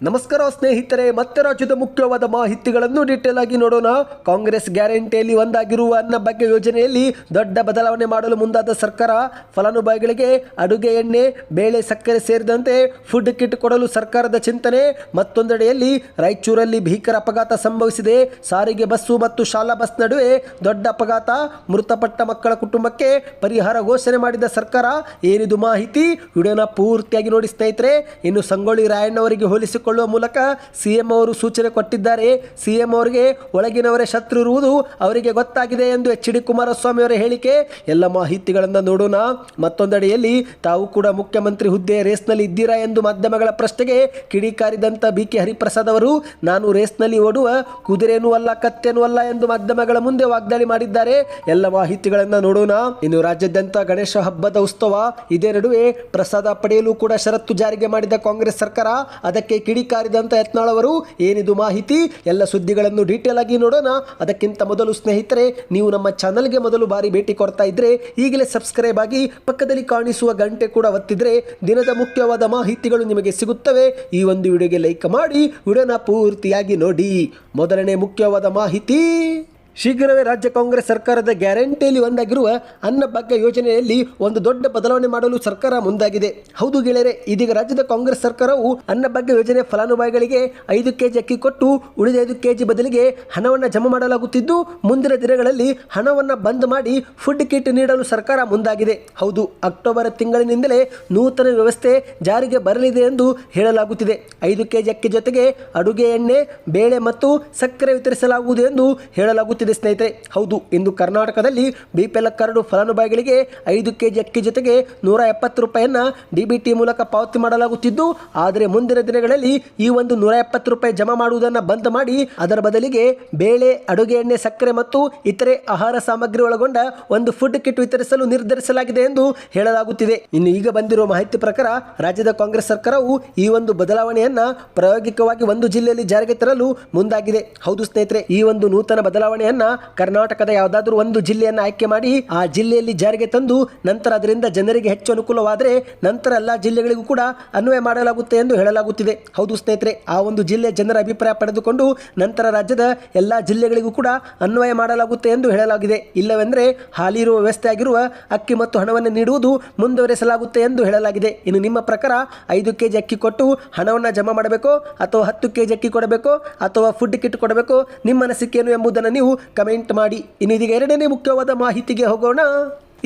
ನಮಸ್ಕಾರ ಸ್ನೇಹಿತರೆ, ಮತ್ತೆ ರಾಜ್ಯದ ಮುಖ್ಯವಾದ ಮಾಹಿತಿಗಳನ್ನು ಡೀಟೇಲ್ ಆಗಿ ನೋಡೋಣ. ಕಾಂಗ್ರೆಸ್ ಗ್ಯಾರಂಟಿಯಲ್ಲಿ ಒಂದಾಗಿರುವ ಅನ್ನಭಾಗ್ಯ ಯೋಜನೆಯಲ್ಲಿ ದೊಡ್ಡ ಬದಲಾವಣೆ ಮಾಡಲು ಮುಂದಾದ ಸರ್ಕಾರ. ಫಲಾನುಭವಿಗಳಿಗೆ ಅಡುಗೆ ಎಣ್ಣೆ, ಬೇಳೆ, ಸಕ್ಕರೆ ಸೇರಿದಂತೆ ಫುಡ್ ಕಿಟ್ ಕೊಡಲು ಸರ್ಕಾರದ ಚಿಂತನೆ. ಮತ್ತೊಂದೆಡೆಯಲ್ಲಿ ರಾಯಚೂರಲ್ಲಿ ಭೀಕರ ಅಪಘಾತ ಸಂಭವಿಸಿದೆ. ಸಾರಿಗೆ ಬಸ್ಸು ಮತ್ತು ಶಾಲಾ ಬಸ್ ನಡುವೆ ದೊಡ್ಡ ಅಪಘಾತ. ಮೃತಪಟ್ಟ ಮಕ್ಕಳ ಕುಟುಂಬಕ್ಕೆ ಪರಿಹಾರ ಘೋಷಣೆ ಮಾಡಿದ ಸರ್ಕಾರ. ಏನಿದು ಮಾಹಿತಿ? ವಿಡಿಯೋನ ಪೂರ್ತಿಯಾಗಿ ನೋಡಿ ಸ್ನೇಹಿತರೆ. ಇನ್ನು ಸಂಗೊಳ್ಳಿ ರಾಯಣ್ಣವರಿಗೆ ಹೋಲಿಸಿ ಮೂಲಕ ಸಿಎಂ ಅವರು ಸೂಚನೆ ಕೊಟ್ಟಿದ್ದಾರೆ. ಸಿಎಂ ಅವರಿಗೆ ಒಳಗಿನವರೇ ಶತ್ರು ಇರುವುದು ಅವರಿಗೆ ಗೊತ್ತಾಗಿದೆ ಎಂದು ಎಚ್.ಡಿ. ಕುಮಾರಸ್ವಾಮಿ ಅವರ ಹೇಳಿಕೆ. ಎಲ್ಲ ಮಾಹಿತಿಗಳನ್ನು ನೋಡೋಣ. ಮತ್ತೊಂದೆಡೆಯಲ್ಲಿ ತಾವು ಕೂಡ ಮುಖ್ಯಮಂತ್ರಿ ಹುದ್ದೆ ರೇಸ್ನಲ್ಲಿ ಇದ್ದೀರಾ ಎಂದು ಮಾಧ್ಯಮಗಳ ಪ್ರಶ್ನೆಗೆ ಕಿಡಿಕಾರಿದಂತ ಬಿ.ಕೆ. ಹರಿಪ್ರಸಾದ್ ಅವರು, ನಾನು ರೇಸ್ನಲ್ಲಿ ಓಡುವ ಕುದುರೆನೂ ಅಲ್ಲ, ಕತ್ತೆನೂ ಅಲ್ಲ ಎಂದು ಮಾಧ್ಯಮಗಳ ಮುಂದೆ ವಾಗ್ದಾಳಿ ಮಾಡಿದ್ದಾರೆ. ಎಲ್ಲ ಮಾಹಿತಿಗಳನ್ನು ನೋಡೋಣ. ಇನ್ನು ರಾಜ್ಯಾದ್ಯಂತ ಗಣೇಶ ಹಬ್ಬದ ಉತ್ಸವ. ಇದೇ ನಡುವೆ ಪ್ರಸಾದ ಪಡೆಯಲು ಕೂಡ ಷರತ್ತು ಜಾರಿಗೆ ಮಾಡಿದ ಕಾಂಗ್ರೆಸ್ ಸರ್ಕಾರ. ಅದಕ್ಕೆ ಕಿಡಿಕಾರಿದಂತ ಯತ್ನಾಳ್ ಅವರು. ಏನಿದು ಮಾಹಿತಿ? ಎಲ್ಲ ಸುದ್ದಿಗಳನ್ನು ಡೀಟೇಲ್ ಆಗಿ ನೋಡೋಣ. ಅದಕ್ಕಿಂತ ಮೊದಲು ಸ್ನೇಹಿತರೆ, ನೀವು ನಮ್ಮ ಚಾನಲ್ಗೆ ಮೊದಲು ಬಾರಿ ಭೇಟಿ ಕೊಡ್ತಾ ಇದ್ರೆ ಈಗಲೇ ಸಬ್ಸ್ಕ್ರೈಬ್ ಆಗಿ ಪಕ್ಕದಲ್ಲಿ ಕಾಣಿಸುವ ಗಂಟೆ ಕೂಡ ಒತ್ತಿದ್ರೆ ದಿನದ ಮುಖ್ಯವಾದ ಮಾಹಿತಿಗಳು ನಿಮಗೆ ಸಿಗುತ್ತವೆ. ಈ ಒಂದು ವಿಡಿಯೋಗೆ ಲೈಕ್ ಮಾಡಿ ವಿಡಿಯೋನ ಪೂರ್ತಿಯಾಗಿ ನೋಡಿ. ಮೊದಲನೇ ಮುಖ್ಯವಾದ ಮಾಹಿತಿ. ಶೀಘ್ರವೇ ರಾಜ್ಯ ಕಾಂಗ್ರೆಸ್ ಸರ್ಕಾರದ ಗ್ಯಾರಂಟಿಯಲ್ಲಿ ಒಂದಾಗಿರುವ ಅನ್ನಭಾಗ್ಯ ಯೋಜನೆಯಲ್ಲಿ ಒಂದು ದೊಡ್ಡ ಬದಲಾವಣೆ ಮಾಡಲು ಸರ್ಕಾರ ಮುಂದಾಗಿದೆ. ಹೌದು ಗೆಳೆಯರೆ, ಇದೀಗ ರಾಜ್ಯದ ಕಾಂಗ್ರೆಸ್ ಸರ್ಕಾರವು ಅನ್ನಭಾಗ್ಯ ಯೋಜನೆ ಫಲಾನುಭವಿಗಳಿಗೆ 5 ಕೆಜಿ ಅಕ್ಕಿ ಕೊಟ್ಟು ಉಳಿದ 5 ಕೆಜಿ ಬದಲಿಗೆ ಹಣವನ್ನು ಜಮಾ ಮಾಡಲಾಗುತ್ತಿದ್ದು, ಮುಂದಿನ ದಿನಗಳಲ್ಲಿ ಹಣವನ್ನು ಬಂದ್ ಮಾಡಿ ಫುಡ್ ಕಿಟ್ ನೀಡಲು ಸರ್ಕಾರ ಮುಂದಾಗಿದೆ. ಹೌದು, ಅಕ್ಟೋಬರ್ ತಿಂಗಳಿನಿಂದಲೇ ನೂತನ ವ್ಯವಸ್ಥೆ ಜಾರಿಗೆ ಬರಲಿದೆ ಎಂದು ಹೇಳಲಾಗುತ್ತಿದೆ. 5 ಕೆಜಿ ಅಕ್ಕಿ ಜೊತೆಗೆ ಅಡುಗೆ ಎಣ್ಣೆ, ಬೇಳೆ ಮತ್ತು ಸಕ್ಕರೆ ವಿತರಿಸಲಾಗುವುದು ಎಂದು ಹೇಳಲಾಗುತ್ತಿದೆ. ಸ್ನೇಹಿತರೆ, ಹೌದು, ಇಂದು ಕರ್ನಾಟಕದಲ್ಲಿ ಬಿಪಿಎಲ್ ಕಾರ್ಡ್ ಫಲಾನುಭವಿಗಳಿಗೆ 5 ಕೆಜಿ ಅಕ್ಕಿ ಜೊತೆಗೆ 170 ರೂಪಾಯಿಯನ್ನ ಡಿಬಿಟಿ ಮೂಲಕ ಪಾವತಿ ಮಾಡಲಾಗುತ್ತಿದ್ದು, ಆದರೆ ಮುಂದಿನ ದಿನಗಳಲ್ಲಿ ಈ ಒಂದು 170 ರೂಪಾಯಿ ಜಮಾ ಮಾಡುವುದನ್ನು ಬಂದ್ ಮಾಡಿ ಅದರ ಬದಲಿಗೆ ಬೇಳೆ, ಅಡುಗೆ ಎಣ್ಣೆ, ಸಕ್ಕರೆ ಮತ್ತು ಇತರೆ ಆಹಾರ ಸಾಮಗ್ರಿ ಒಳಗೊಂಡ ಒಂದು ಫುಡ್ ಕಿಟ್ ವಿತರಿಸಲು ನಿರ್ಧರಿಸಲಾಗಿದೆ ಎಂದು ಹೇಳಲಾಗುತ್ತಿದೆ. ಇನ್ನು ಈಗ ಬಂದಿರುವ ಮಾಹಿತಿ ಪ್ರಕಾರ ರಾಜ್ಯದ ಕಾಂಗ್ರೆಸ್ ಸರ್ಕಾರವು ಈ ಒಂದು ಬದಲಾವಣೆಯನ್ನ ಪ್ರಾಯೋಗಿಕವಾಗಿ ಒಂದು ಜಿಲ್ಲೆಯಲ್ಲಿ ಜಾರಿಗೆ ತರಲು ಮುಂದಾಗಿದೆ. ಹೌದು ಸ್ನೇಹಿತರೆ, ಈ ಒಂದು ನೂತನ ಬದಲಾವಣೆಯನ್ನ ಕರ್ನಾಟಕದ ಯಾವುದಾದ್ರೂ ಒಂದು ಜಿಲ್ಲೆಯನ್ನು ಆಯ್ಕೆ ಮಾಡಿ ಆ ಜಿಲ್ಲೆಯಲ್ಲಿ ಜಾರಿಗೆ ತಂದು ನಂತರ ಅದರಿಂದ ಜನರಿಗೆ ಹೆಚ್ಚು ಅನುಕೂಲವಾದರೆ ನಂತರ ಎಲ್ಲ ಜಿಲ್ಲೆಗಳಿಗೂ ಕೂಡ ಅನ್ವಯ ಮಾಡಲಾಗುತ್ತೆ ಎಂದು ಹೇಳಲಾಗುತ್ತಿದೆ. ಹೌದು ಸ್ನೇಹಿತರೆ, ಆ ಒಂದು ಜಿಲ್ಲೆ ಜನರ ಅಭಿಪ್ರಾಯ ಪಡೆದುಕೊಂಡು ನಂತರ ರಾಜ್ಯದ ಎಲ್ಲ ಜಿಲ್ಲೆಗಳಿಗೂ ಕೂಡ ಅನ್ವಯ ಮಾಡಲಾಗುತ್ತೆ ಎಂದು ಹೇಳಲಾಗಿದೆ. ಇಲ್ಲವೆಂದರೆ ಹಾಲಿ ಇರುವ ವ್ಯವಸ್ಥೆ ಆಗಿರುವ ಅಕ್ಕಿ ಮತ್ತು ಹಣವನ್ನು ನೀಡುವುದು ಮುಂದುವರೆಸಲಾಗುತ್ತೆ ಎಂದು ಹೇಳಲಾಗಿದೆ. ಇನ್ನು ನಿಮ್ಮ ಪ್ರಕಾರ 5 ಕೆಜಿ ಅಕ್ಕಿ ಕೊಟ್ಟು ಹಣವನ್ನು ಜಮಾ ಮಾಡಬೇಕು ಅಥವಾ 10 ಕೆಜಿ ಅಕ್ಕಿ ಕೊಡಬೇಕು ಅಥವಾ ಫುಡ್ ಕಿಟ್ ಕೊಡಬೇಕು? ನಿಮ್ಮ ಅನಿಸಿಕೆ ಏನು ಎಂಬುದನ್ನು ನೀವು ಕಮೆಂಟ್ ಮಾಡಿ. ಇನ್ನು ಇದೀಗ ಎರಡನೇ ಮುಖ್ಯವಾದ ಮಾಹಿತಿಗೆ ಹೋಗೋಣ.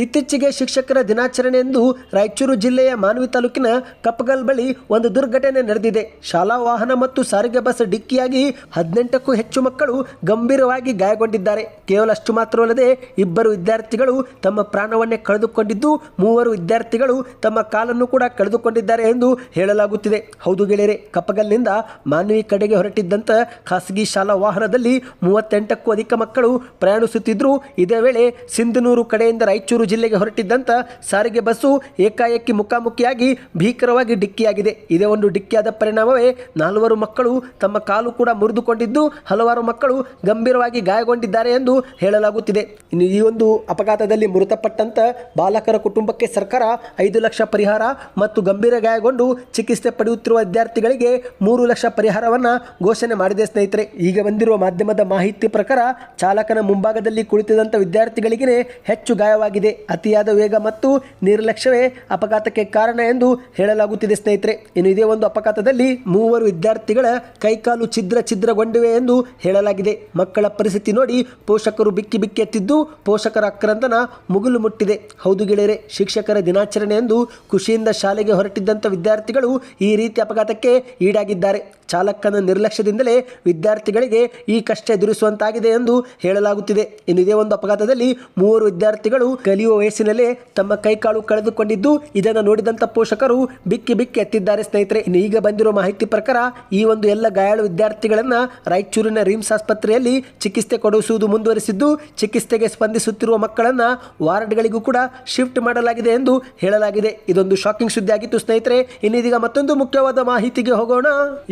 ಇತ್ತೀಚೆಗೆ ಶಿಕ್ಷಕರ ದಿನಾಚರಣೆ ಎಂದು ರಾಯಚೂರು ಜಿಲ್ಲೆಯ ಮಾನ್ವಿ ತಾಲೂಕಿನ ಕಪ್ಪಗಲ್ ಬಳಿ ಒಂದು ದುರ್ಘಟನೆ ನಡೆದಿದೆ. ಶಾಲಾ ವಾಹನ ಮತ್ತು ಸಾರಿಗೆ ಬಸ್ ಡಿಕ್ಕಿಯಾಗಿ 18ಕ್ಕೂ ಹೆಚ್ಚು ಮಕ್ಕಳು ಗಂಭೀರವಾಗಿ ಗಾಯಗೊಂಡಿದ್ದಾರೆ. ಕೇವಲ ಅಷ್ಟು ಮಾತ್ರವಲ್ಲದೆ 2 ವಿದ್ಯಾರ್ಥಿಗಳು ತಮ್ಮ ಪ್ರಾಣವನ್ನೇ ಕಳೆದುಕೊಂಡಿದ್ದು, 3 ವಿದ್ಯಾರ್ಥಿಗಳು ತಮ್ಮ ಕಾಲನ್ನು ಕೂಡ ಕಳೆದುಕೊಂಡಿದ್ದಾರೆ ಎಂದು ಹೇಳಲಾಗುತ್ತಿದೆ. ಹೌದು ಗೆಳೆಯರೆ, ಕಪ್ಪಗಲ್ನಿಂದ ಮಾನ್ವಿ ಕಡೆಗೆ ಹೊರಟಿದ್ದಂಥ ಖಾಸಗಿ ಶಾಲಾ ವಾಹನದಲ್ಲಿ 38ಕ್ಕೂ ಅಧಿಕ ಮಕ್ಕಳು ಪ್ರಯಾಣಿಸುತ್ತಿದ್ದರು. ಇದೇ ವೇಳೆ ಸಿಂಧನೂರು ಕಡೆಯಿಂದ ರಾಯಚೂರು ಜಿಲ್ಲೆಗೆ ಹೊರಟಿದ್ದಂತ ಸಾರಿಗೆ ಬಸ್ಸು ಏಕಾಏಕಿ ಮುಖಾಮುಖಿಯಾಗಿ ಭೀಕರವಾಗಿ ಡಿಕ್ಕಿಯಾಗಿದೆ. ಇದೇ ಒಂದು ಡಿಕ್ಕಿಯಾದ ಪರಿಣಾಮವೇ 4 ಮಕ್ಕಳು ತಮ್ಮ ಕಾಲು ಕೂಡ ಮುರಿದುಕೊಂಡಿದ್ದು, ಹಲವಾರು ಮಕ್ಕಳು ಗಂಭೀರವಾಗಿ ಗಾಯಗೊಂಡಿದ್ದಾರೆ ಎಂದು ಹೇಳಲಾಗುತ್ತಿದೆ. ಇನ್ನು ಈ ಒಂದು ಅಪಘಾತದಲ್ಲಿ ಮೃತಪಟ್ಟಂತ ಬಾಲಕರ ಕುಟುಂಬಕ್ಕೆ ಸರ್ಕಾರ 5 ಲಕ್ಷ ಪರಿಹಾರ ಮತ್ತು ಗಂಭೀರ ಗಾಯಗೊಂಡು ಚಿಕಿತ್ಸೆ ಪಡೆಯುತ್ತಿರುವ ವಿದ್ಯಾರ್ಥಿಗಳಿಗೆ 3 ಲಕ್ಷ ಪರಿಹಾರವನ್ನು ಘೋಷಣೆ ಮಾಡಿದೆ. ಸ್ನೇಹಿತರೆ, ಈಗ ಬಂದಿರುವ ಮಾಧ್ಯಮದ ಮಾಹಿತಿ ಪ್ರಕಾರ ಚಾಲಕನ ಮುಂಭಾಗದಲ್ಲಿ ಕುಳಿತಿದ್ದಂಥ ವಿದ್ಯಾರ್ಥಿಗಳಿಗೆ ಹೆಚ್ಚು ಗಾಯವಾಗಿದೆ. ಅತಿಯಾದ ವೇಗ ಮತ್ತು ನಿರ್ಲಕ್ಷ್ಯವೇ ಅಪಘಾತಕ್ಕೆ ಕಾರಣ ಎಂದು ಹೇಳಲಾಗುತ್ತಿದೆ. ಸ್ನೇಹಿತರೆ, ಇನ್ನು ಇದೇ ಒಂದು ಅಪಘಾತದಲ್ಲಿ 3 ವಿದ್ಯಾರ್ಥಿಗಳ ಕೈಕಾಲು ಛಿದ್ರಗೊಂಡಿವೆ ಎಂದು ಹೇಳಲಾಗಿದೆ. ಮಕ್ಕಳ ಪರಿಸ್ಥಿತಿ ನೋಡಿ ಪೋಷಕರು ಬಿಕ್ಕಿ ಬಿಕ್ಕಿ ಎತ್ತಿದ್ದು, ಪೋಷಕರ ಆಕ್ರಂದನ ಮುಗಿಲು ಮುಟ್ಟಿದೆ. ಹೌದು ಗೆಳೆಯರೆ, ಶಿಕ್ಷಕರ ದಿನಾಚರಣೆ ಎಂದು ಖುಷಿಯಿಂದ ಶಾಲೆಗೆ ಹೊರಟಿದ್ದಂಥ ವಿದ್ಯಾರ್ಥಿಗಳು ಈ ರೀತಿ ಅಪಘಾತಕ್ಕೆ ಈಡಾಗಿದ್ದಾರೆ. ಚಾಲಕನ ನಿರ್ಲಕ್ಷ್ಯದಿಂದಲೇ ವಿದ್ಯಾರ್ಥಿಗಳಿಗೆ ಈ ಕಷ್ಟ ಎದುರಿಸುವಂತಾಗಿದೆ ಎಂದು ಹೇಳಲಾಗುತ್ತಿದೆ. ಇನ್ನು ಇದೇ ಒಂದು ಅಪಘಾತದಲ್ಲಿ 3 ವಿದ್ಯಾರ್ಥಿಗಳು ಕಲಿಯುವ ವಯಸ್ಸಿನಲ್ಲೇ ತಮ್ಮ ಕೈಕಾಲು ಕಳೆದುಕೊಂಡಿದ್ದು, ಇದನ್ನು ನೋಡಿದಂಥ ಪೋಷಕರು ಬಿಕ್ಕಿ ಬಿಕ್ಕಿ ಎತ್ತಿದ್ದಾರೆ. ಸ್ನೇಹಿತರೆ, ಇನ್ನು ಈಗ ಬಂದಿರುವ ಮಾಹಿತಿ ಪ್ರಕಾರ ಈ ಒಂದು ಎಲ್ಲ ಗಾಯಾಳು ವಿದ್ಯಾರ್ಥಿಗಳನ್ನ ರಾಯಚೂರಿನ ರಿಮ್ಸ್ ಆಸ್ಪತ್ರೆಯಲ್ಲಿ ಚಿಕಿತ್ಸೆ ಕೊಡಿಸುವುದು ಮುಂದುವರಿಸಿದ್ದು, ಚಿಕಿತ್ಸೆಗೆ ಸ್ಪಂದಿಸುತ್ತಿರುವ ಮಕ್ಕಳನ್ನ ವಾರ್ಡ್ಗಳಿಗೂ ಕೂಡ ಶಿಫ್ಟ್ ಮಾಡಲಾಗಿದೆ ಎಂದು ಹೇಳಲಾಗಿದೆ. ಇದೊಂದು ಶಾಕಿಂಗ್ ಸುದ್ದಿ ಆಗಿತ್ತು ಸ್ನೇಹಿತರೆ. ಇನ್ನೀಗ ಮತ್ತೊಂದು ಮುಖ್ಯವಾದ ಮಾಹಿತಿಗೆ ಹೋಗೋಣ.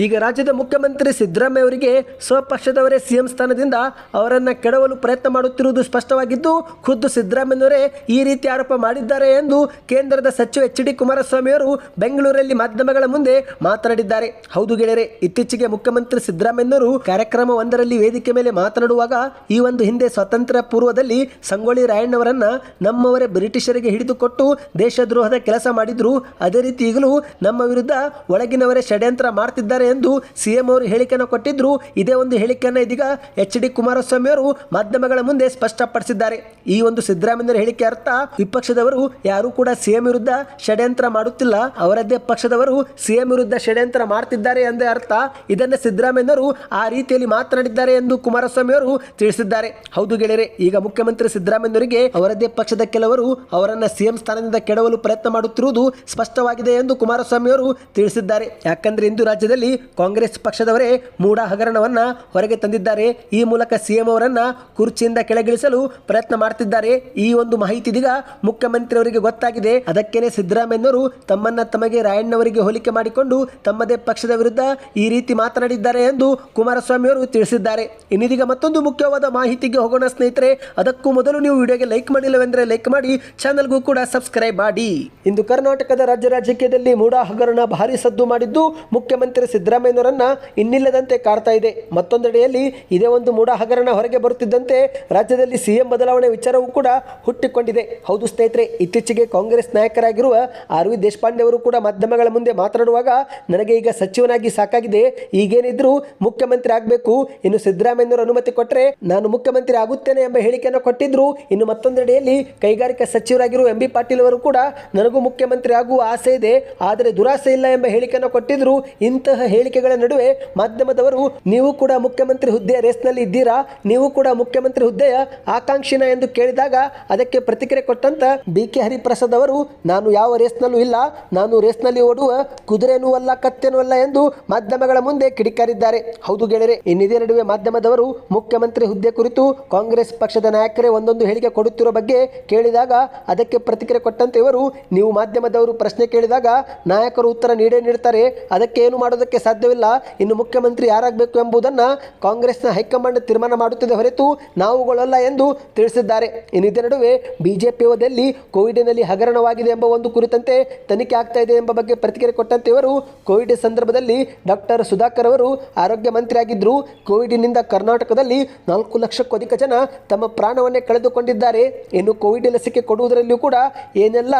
ಈಗ ರಾಜ್ಯದ ಮುಖ್ಯಮಂತ್ರಿ ಸಿದ್ದರಾಮಯ್ಯ ಅವರಿಗೆ ಸ್ವಪಕ್ಷದವರೇ ಸಿಎಂ ಸ್ಥಾನದಿಂದ ಅವರನ್ನು ಕೆಡವಲು ಪ್ರಯತ್ನ ಮಾಡುತ್ತಿರುವುದು ಸ್ಪಷ್ಟವಾಗಿದ್ದು, ಖುದ್ದು ಸಿದ್ದರಾಮಯ್ಯನವರೇ ಈ ರೀತಿ ಆರೋಪ ಮಾಡಿದ್ದಾರೆ ಎಂದು ಕೇಂದ್ರದ ಸಚಿವ ಎಚ್.ಡಿ. ಕುಮಾರಸ್ವಾಮಿ ಅವರು ಬೆಂಗಳೂರಲ್ಲಿ ಮಾಧ್ಯಮಗಳ ಮುಂದೆ ಮಾತನಾಡಿದ್ದಾರೆ. ಹೌದು ಗೆಳೆಯರೆ, ಇತ್ತೀಚೆಗೆ ಮುಖ್ಯಮಂತ್ರಿ ಸಿದ್ದರಾಮಯ್ಯನವರು ಕಾರ್ಯಕ್ರಮವೊಂದರಲ್ಲಿ ವೇದಿಕೆ ಮೇಲೆ ಮಾತನಾಡುವಾಗ ಈ ಒಂದು ಹಿಂದೆ ಸ್ವಾತಂತ್ರ್ಯ ಪೂರ್ವದಲ್ಲಿ ಸಂಗೊಳ್ಳಿ ರಾಯಣ್ಣವರನ್ನ ನಮ್ಮವರೇ ಬ್ರಿಟಿಷರಿಗೆ ಹಿಡಿದುಕೊಟ್ಟು ದೇಶದ್ರೋಹದ ಕೆಲಸ ಮಾಡಿದ್ರು, ಅದೇ ರೀತಿ ಈಗಲೂ ನಮ್ಮ ವಿರುದ್ಧ ಒಳಗಿನವರೇ ಷಡ್ಯಂತ್ರ ಮಾಡ್ತಿದ್ದಾರೆ ಎಂದು ಸಿಎಂ ಅವರು ಹೇಳಿಕೆಯನ್ನು ಕೊಟ್ಟಿದ್ರು. ಇದೇ ಒಂದು ಹೇಳಿಕೆಯನ್ನು ಇದೀಗ ಎಚ್.ಡಿ. ಕುಮಾರಸ್ವಾಮಿ ಅವರು ಮಾಧ್ಯಮಗಳ ಮುಂದೆ ಸ್ಪಷ್ಟಪಡಿಸಿದ್ದಾರೆ. ಈ ಒಂದು ಸಿದ್ದರಾಮಯ್ಯರ ಹೇಳಿಕೆ ಅರ್ಥ ವಿಪಕ್ಷದವರು ಯಾರು ಕೂಡ ಸಿಎಂ ವಿರುದ್ಧ ಷಡ್ಯಂತ್ರ ಮಾಡುತ್ತಿಲ್ಲ, ಅವರದ್ದೇ ಪಕ್ಷದವರು ಸಿಎಂ ವಿರುದ್ಧ ಷಡ್ಯಂತ್ರ ಮಾಡ್ತಿದ್ದಾರೆ ಎಂದೇ ಅರ್ಥ. ಇದನ್ನ ಸಿದ್ದರಾಮಯ್ಯರು ಆ ರೀತಿಯಲ್ಲಿ ಮಾತನಾಡಿದ್ದಾರೆ ಎಂದು ಕುಮಾರಸ್ವಾಮಿ ಅವರು ತಿಳಿಸಿದ್ದಾರೆ. ಹೌದು ಗೆಳೆಯರೆ, ಈಗ ಮುಖ್ಯಮಂತ್ರಿ ಸಿದ್ದರಾಮಯ್ಯರಿಗೆ ಅವರದ್ದೇ ಪಕ್ಷದ ಕೆಲವರು ಅವರನ್ನ ಸಿಎಂ ಸ್ಥಾನದಿಂದ ಕೆಡವಲು ಪ್ರಯತ್ನ ಮಾಡುತ್ತಿರುವುದು ಸ್ಪಷ್ಟವಾಗಿದೆ ಎಂದು ಕುಮಾರಸ್ವಾಮಿ ಅವರು ತಿಳಿಸಿದ್ದಾರೆ. ಯಾಕಂದ್ರೆ ಇಂದು ರಾಜ್ಯದಲ್ಲಿ ಕಾಂಗ್ರೆಸ್ ಪಕ್ಷದವರೇ ಮೂಢ ಹಗರಣವನ್ನ ಹೊರಗೆ ತಂದಿದ್ದಾರೆ. ಈ ಮೂಲಕ ಸಿಎಂ ಅವರನ್ನ ಕುರ್ಚಿಯಿಂದ ಕೆಳಗಿಳಿಸಲು ಪ್ರಯತ್ನ ಮಾಡ್ತಿದ್ದಾರೆ. ಈ ಒಂದು ಮಾಹಿತಿ ಇದೀಗ ಮುಖ್ಯಮಂತ್ರಿ ಅವರಿಗೆ ಗೊತ್ತಾಗಿದೆ. ಅದಕ್ಕೇನೆ ಸಿದ್ದರಾಮಯ್ಯವರು ತಮ್ಮನ್ನ ತಮಗೆ ರಾಯಣ್ಣವರಿಗೆ ಹೋಲಿಕೆ ಮಾಡಿಕೊಂಡು ತಮ್ಮದೇ ಪಕ್ಷದ ವಿರುದ್ಧ ಈ ರೀತಿ ಮಾತನಾಡಿದ್ದಾರೆ ಎಂದು ಕುಮಾರಸ್ವಾಮಿ ಅವರು ತಿಳಿಸಿದ್ದಾರೆ. ಇನ್ನಿದೀಗ ಮತ್ತೊಂದು ಮುಖ್ಯವಾದ ಮಾಹಿತಿಗೆ ಹೋಗೋಣ ಸ್ನೇಹಿತರೆ. ಅದಕ್ಕೂ ಮೊದಲು ನೀವು ವಿಡಿಯೋಗೆ ಲೈಕ್ ಮಾಡಿಲ್ಲವೆಂದರೆ ಲೈಕ್ ಮಾಡಿ, ಚಾನಲ್ಗೂ ಕೂಡ ಸಬ್ಸ್ಕ್ರೈಬ್ ಮಾಡಿ. ಇಂದು ಕರ್ನಾಟಕದ ರಾಜ್ಯ ರಾಜಕೀಯದಲ್ಲಿ ಮೂಢ ಹಗರಣ ಭಾರಿ ಸದ್ದು ಮಾಡಿದ್ದು ಮುಖ್ಯಮಂತ್ರಿ ಸಿದ್ದರಾಮಯ್ಯನವರನ್ನ ಇನ್ನಿಲ್ಲದಂತೆ ಕಾಡ್ತಾ ಇದೆ. ಮತ್ತೊಂದೆಡೆಯಲ್ಲಿ ಇದೇ ಒಂದು ಮೂಢ ಹಗರಣ ಹೊರಗೆ ಬರುತ್ತಿದ್ದಂತೆ ರಾಜ್ಯದಲ್ಲಿ ಸಿಎಂ ಬದಲಾವಣೆ ವಿಚಾರವೂ ಕೂಡ ಹುಟ್ಟಿಕೊಂಡಿದೆ. ಹೌದು ಸ್ನೇಹಿತರೆ, ಇತ್ತೀಚೆಗೆ ಕಾಂಗ್ರೆಸ್ ನಾಯಕರಾಗಿರುವ ಆರ್ ವಿ ದೇಶಪಾಂಡೆ ಅವರು ಕೂಡ ಮಾಧ್ಯಮಗಳ ಮುಂದೆ ಮಾತನಾಡುವಾಗ ನನಗೆ ಈಗ ಸಚಿವನಾಗಿ ಸಾಕಾಗಿದೆ, ಈಗೇನಿದ್ರು ಮುಖ್ಯಮಂತ್ರಿ ಆಗಬೇಕು, ಇನ್ನು ಸಿದ್ದರಾಮಯ್ಯನವರು ಅನುಮತಿ ಕೊಟ್ಟರೆ ನಾನು ಮುಖ್ಯಮಂತ್ರಿ ಆಗುತ್ತೇನೆ ಎಂಬ ಹೇಳಿಕೆಯನ್ನು ಕೊಟ್ಟಿದ್ರು. ಇನ್ನು ಮತ್ತೊಂದೆಡೆಯಲ್ಲಿ ಕೈಗಾರಿಕಾ ಸಚಿವರಾಗಿರುವ ಎಂ ಬಿ ಪಾಟೀಲ್ ಅವರು ಕೂಡ ನನಗೂ ಮುಖ್ಯಮಂತ್ರಿ ಆಗುವ ಆಸೆ ಇದೆ, ಆದರೆ ದುರಾಸೆ ಇಲ್ಲ ಎಂಬ ಹೇಳಿಕೆಯನ್ನು ಕೊಟ್ಟಿದ್ರು. ಇಂತಹ ಹೇಳಿಕೆಗಳ ನಡುವೆ ಮಾಧ್ಯಮದವರು ನೀವು ಕೂಡ ಮುಖ್ಯಮಂತ್ರಿ ಹುದ್ದೆಯ ರೇಸ್ನಲ್ಲಿ ಇದ್ದೀರಾ, ನೀವು ಕೂಡ ಮುಖ್ಯಮಂತ್ರಿ ಹುದ್ದೆಯ ಆಕಾಂಕ್ಷಿನ ಎಂದು ಕೇಳಿದಾಗ ಅದಕ್ಕೆ ಪ್ರತಿಕ್ರಿಯೆ ಕೊಟ್ಟಂತ ಬಿ.ಕೆ. ಹರಿಪ್ರಸಾದ್ ಅವರು ನಾನು ಯಾವ ರೇಸ್ನಲ್ಲೂ ಇಲ್ಲ, ನಾನು ರೇಸ್ನಲ್ಲಿ ಓಡುವ ಕುದುರೆನೂ ಅಲ್ಲ ಕತ್ತೆನೂ ಅಲ್ಲ ಎಂದು ಮಾಧ್ಯಮಗಳ ಮುಂದೆ ಕಿಡಿಕಾರಿದ್ದಾರೆ. ಹೌದು ಗೆಳೆಯರೆ, ಇನ್ನಿದೇ ನಡುವೆ ಮಾಧ್ಯಮದವರು ಮುಖ್ಯಮಂತ್ರಿ ಹುದ್ದೆ ಕುರಿತು ಕಾಂಗ್ರೆಸ್ ಪಕ್ಷದ ನಾಯಕರೇ ಒಂದೊಂದು ಹೇಳಿಕೆ ಕೊಡುತ್ತಿರುವ ಬಗ್ಗೆ ಕೇಳಿದಾಗ ಅದಕ್ಕೆ ಪ್ರತಿಕ್ರಿಯೆ ಕೊಟ್ಟಂತೆ ಇವರು ನೀವು ಮಾಧ್ಯಮದವರು ಪ್ರಶ್ನೆ ಕೇಳಿದಾಗ ನಾಯಕರು ಉತ್ತರ ನೀಡ್ತಾರೆ, ಅದಕ್ಕೆ ಏನು ಮಾಡೋದಕ್ಕೆ ಸಾಧ್ಯವಿಲ್ಲ, ಇನ್ನು ಮುಖ್ಯಮಂತ್ರಿ ಯಾರಾಗಬೇಕು ಎಂಬುದನ್ನು ಕಾಂಗ್ರೆಸ್ನ ಹೈಕಮಾಂಡ್ ತೀರ್ಮಾನ ಮಾಡುತ್ತದೆ ಹೊರತು ನಾವುಗಳಲ್ಲ ಎಂದು ತಿಳಿಸಿದ್ದಾರೆ. ಇನ್ನಿದೇ ನಡುವೆ ಬಿಜೆಪಿಯಲ್ಲಿ ಕೋವಿಡ್ನಲ್ಲಿ ಹಗರಣವಾಗಿದೆ ಎಂಬ ಒಂದು ಕುರಿತಂತೆ ತನಿಖೆ ಆಗ್ತಾ ಇದೆ ಎಂಬ ಬಗ್ಗೆ ಪ್ರತಿಕ್ರಿಯೆ ಕೊಟ್ಟಂತೆ ಇವರು ಕೋವಿಡ್ ಸಂದರ್ಭದಲ್ಲಿ ಡಾಕ್ಟರ್ ಸುಧಾಕರ್ ಅವರು ಆರೋಗ್ಯ ಮಂತ್ರಿ ಆಗಿದ್ರು. ಕೋವಿಡ್ನಿಂದ ಕರ್ನಾಟಕದಲ್ಲಿ 4 ಲಕ್ಷಕ್ಕೂ ಅಧಿಕ ಜನ ತಮ್ಮ ಪ್ರಾಣವನ್ನೇ ಕಳೆದುಕೊಂಡಿದ್ದಾರೆ. ಇನ್ನು ಕೋವಿಡ್ ಲಸಿಕೆ ಕೊಡುವುದರಲ್ಲಿಯೂ ಕೂಡ ಏನೆಲ್ಲ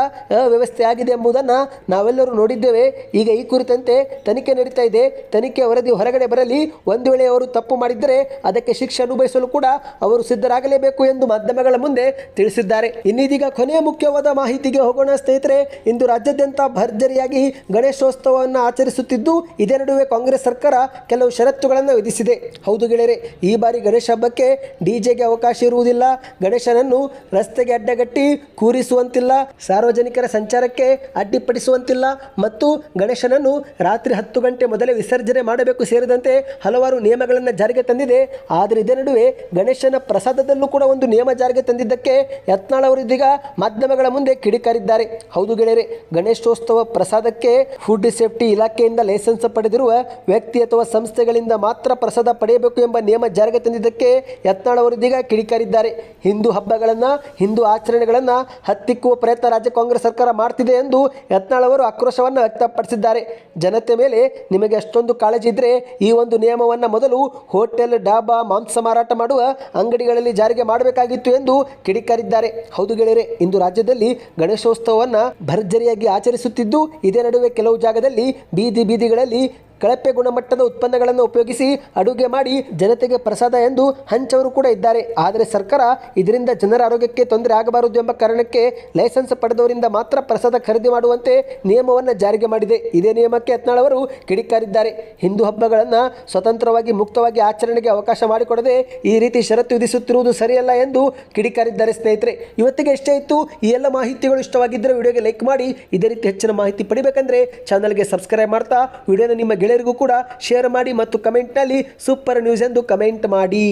ಅವ್ಯವಸ್ಥೆ ಆಗಿದೆ ಎಂಬುದನ್ನು ನಾವೆಲ್ಲರೂ ನೋಡಿದ್ದೇವೆ. ಈಗ ಈ ಕುರಿತಂತೆ ತನಿಖೆ ನಡೀತಾ ಇದೆ. ತನಿಖೆ ವರದಿ ಹೊರಗಡೆ ಬರಲಿ, ಒಂದು ವೇಳೆ ಅವರು ತಪ್ಪು ಮಾಡಿದ್ದರೆ ಅದಕ್ಕೆ ಶಿಕ್ಷೆ ಅನುಭವಿಸಲು ಕೂಡ ಅವರು ಸಿದ್ಧರಾಗಲೇಬೇಕು ಎಂದು ಮಾಧ್ಯಮಗಳ ಮುಂದೆ ತಿಳಿಸಿದ್ದಾರೆ. ಇನ್ನಿದೀಗ ಕೊನೆಯ ಮುಖ್ಯವಾದ ಮಾಹಿತಿಗೆ ಹೋಗೋಣ ಸ್ನೇಹಿತರೆ. ಇಂದು ರಾಜ್ಯಾದ್ಯಂತ ಭರ್ಜರಿಯಾಗಿ ಗಣೇಶೋತ್ಸವವನ್ನು ಆಚರಿಸುತ್ತಿದ್ದು ಇದೇ ನಡುವೆ ಕಾಂಗ್ರೆಸ್ ಸರ್ಕಾರ ಕೆಲವು ಷರತ್ತುಗಳನ್ನು ವಿಧಿಸಿದೆ. ಹೌದು ಗೆಳೆಯರೆ, ಈ ಬಾರಿ ಗಣೇಶ ಹಬ್ಬಕ್ಕೆ ಡಿಜೆಗೆ ಅವಕಾಶ ಇರುವುದಿಲ್ಲ, ಗಣೇಶನನ್ನು ರಸ್ತೆಗೆ ಅಡ್ಡಗಟ್ಟಿ ಕೂರಿಸುವಂತಿಲ್ಲ, ಸಾರ್ವಜನಿಕರ ಸಂಚಾರಕ್ಕೆ ಅಡ್ಡಿಪಡಿಸುವಂತಿಲ್ಲ ಮತ್ತು ಗಣೇಶನನ್ನು ರಾತ್ರಿ 10 ಗಂಟೆ ಮೊದಲೇ ವಿಸರ್ಜನೆ ಮಾಡಬೇಕು ಸೇರಿದಂತೆ ಹಲವಾರು ನಿಯಮಗಳನ್ನು ಜಾರಿಗೆ ತಂದಿದೆ. ಆದರೆ ಇದೇ ನಡುವೆ ಗಣೇಶನ ಪ್ರಸಾದದಲ್ಲೂ ಕೂಡ ಒಂದು ನಿಯಮ ಜಾರಿಗೆ ತಂದಿದ್ದಕ್ಕೆ ಯತ್ನಾಳ್ ಅವರು ಇದೀಗ ಮಾಧ್ಯಮಗಳ ಮುಂದೆ ಕಿಡಿಕಾರಿದ್ದಾರೆ. ಹೌದು ಗೆಳೆಯರೆ, ಗಣೇಶೋತ್ಸವ ಪ್ರಸಾದಕ್ಕೆ ಫುಡ್ ಸೇಫ್ಟಿ ಇಲಾಖೆಯಿಂದ ಲೈಸೆನ್ಸ್ ಪಡೆದಿರುವ ವ್ಯಕ್ತಿ ಅಥವಾ ಸಂಸ್ಥೆಗಳಿಂದ ಮಾತ್ರ ಪ್ರಸಾದ ಪಡೆಯಬೇಕು ಎಂಬ ನಿಯಮ ಜಾರಿಗೆ ತಂದಿದ್ದಕ್ಕೆ ಯತ್ನಾಳ್ ಅವರು ಇದೀಗ ಕಿಡಿಕಾರಿದ್ದಾರೆ. ಹಿಂದೂ ಹಬ್ಬಗಳನ್ನು, ಹಿಂದೂ ಆಚರಣೆಗಳನ್ನು ಹತ್ತಿಕ್ಕುವ ಪ್ರಯತ್ನ ರಾಜ್ಯ ಕಾಂಗ್ರೆಸ್ ಸರ್ಕಾರ ಮಾಡ್ತಿದೆ ಎಂದು ಯತ್ನಾಳ್ ಅವರು ಆಕ್ರೋಶವನ್ನು ವ್ಯಕ್ತಪಡಿಸಿದ್ದಾರೆ. ಜನತೆ ಮೇಲೆ ನಿಮಗೆ ಅಷ್ಟೊಂದು ಕಾಳಜಿ ಇದ್ದರೆ ಈ ಒಂದು ನಿಯಮವನ್ನು ಮೊದಲು ಹೋಟೆಲ್, ಡಾಬಾ, ಮಾಂಸ ಮಾರಾಟ ಮಾಡುವ ಅಂಗಡಿಗಳಲ್ಲಿ ಜಾರಿಗೆ ಮಾಡಬೇಕಾಗಿತ್ತು ಎಂದು ಕಿಡಿಕಾರಿದ್ದಾರೆ. ಹೌದು ಗೆಳೆಯರೆ, ಇಂದು ರಾಜ್ಯದಲ್ಲಿ ಗಣೇಶೋತ್ಸವವನ್ನು ಭರ್ಜರಿಯಾಗಿ ಆಚರಿಸುತ್ತಿದ್ದು ಇದೇ ನಡುವೆ ಕೆಲವು ಜಾಗದಲ್ಲಿ ಬೀದಿಗಳಲ್ಲಿ ಕಳಪೆ ಗುಣಮಟ್ಟದ ಉತ್ಪನ್ನಗಳನ್ನು ಉಪಯೋಗಿಸಿ ಅಡುಗೆ ಮಾಡಿ ಜನತೆಗೆ ಪ್ರಸಾದ ಎಂದು ಹಂಚವರು ಕೂಡ ಇದ್ದಾರೆ. ಆದರೆ ಸರ್ಕಾರ ಇದರಿಂದ ಜನರ ಆರೋಗ್ಯಕ್ಕೆ ತೊಂದರೆ ಆಗಬಾರದು ಎಂಬ ಕಾರಣಕ್ಕೆ ಲೈಸೆನ್ಸ್ ಪಡೆದವರಿಂದ ಮಾತ್ರ ಪ್ರಸಾದ ಖರೀದಿ ಮಾಡುವಂತೆ ನಿಯಮವನ್ನು ಜಾರಿಗೆ ಮಾಡಿದೆ. ಇದೇ ನಿಯಮಕ್ಕೆ ಯತ್ನಾಳ್ ಅವರು ಕಿಡಿಕಾರಿದ್ದಾರೆ. ಹಿಂದೂ ಹಬ್ಬಗಳನ್ನು ಸ್ವತಂತ್ರವಾಗಿ ಮುಕ್ತವಾಗಿ ಆಚರಣೆಗೆ ಅವಕಾಶ ಮಾಡಿಕೊಡದೆ ಈ ರೀತಿ ಷರತ್ತು ವಿಧಿಸುತ್ತಿರುವುದು ಸರಿಯಲ್ಲ ಎಂದು ಕಿಡಿಕಾರಿದ್ದಾರೆ. ಸ್ನೇಹಿತರೆ, ಇವತ್ತಿಗೆ ಇಷ್ಟೇ ಇತ್ತು. ಈ ಎಲ್ಲ ಮಾಹಿತಿಗಳು ಇಷ್ಟವಾಗಿದ್ದರೆ ವಿಡಿಯೋಗೆ ಲೈಕ್ ಮಾಡಿ. ಇದೇ ರೀತಿ ಹೆಚ್ಚಿನ ಮಾಹಿತಿ ಪಡಿಬೇಕಂದ್ರೆ ಚಾನಲ್ಗೆ ಸಬ್ಸ್ಕ್ರೈಬ್ ಮಾಡ್ತಾ ವಿಡಿಯೋನ ನಿಮ್ಮ ಗೆಳೆಯರಿಗೂ ಕೂಡ ಶೇರ್ ಮಾಡಿ ಮತ್ತು ಕಮೆಂಟ್ನಲ್ಲಿ ಸೂಪರ್ ನ್ಯೂಸ್ ಎಂದು ಕಮೆಂಟ್ ಮಾಡಿ.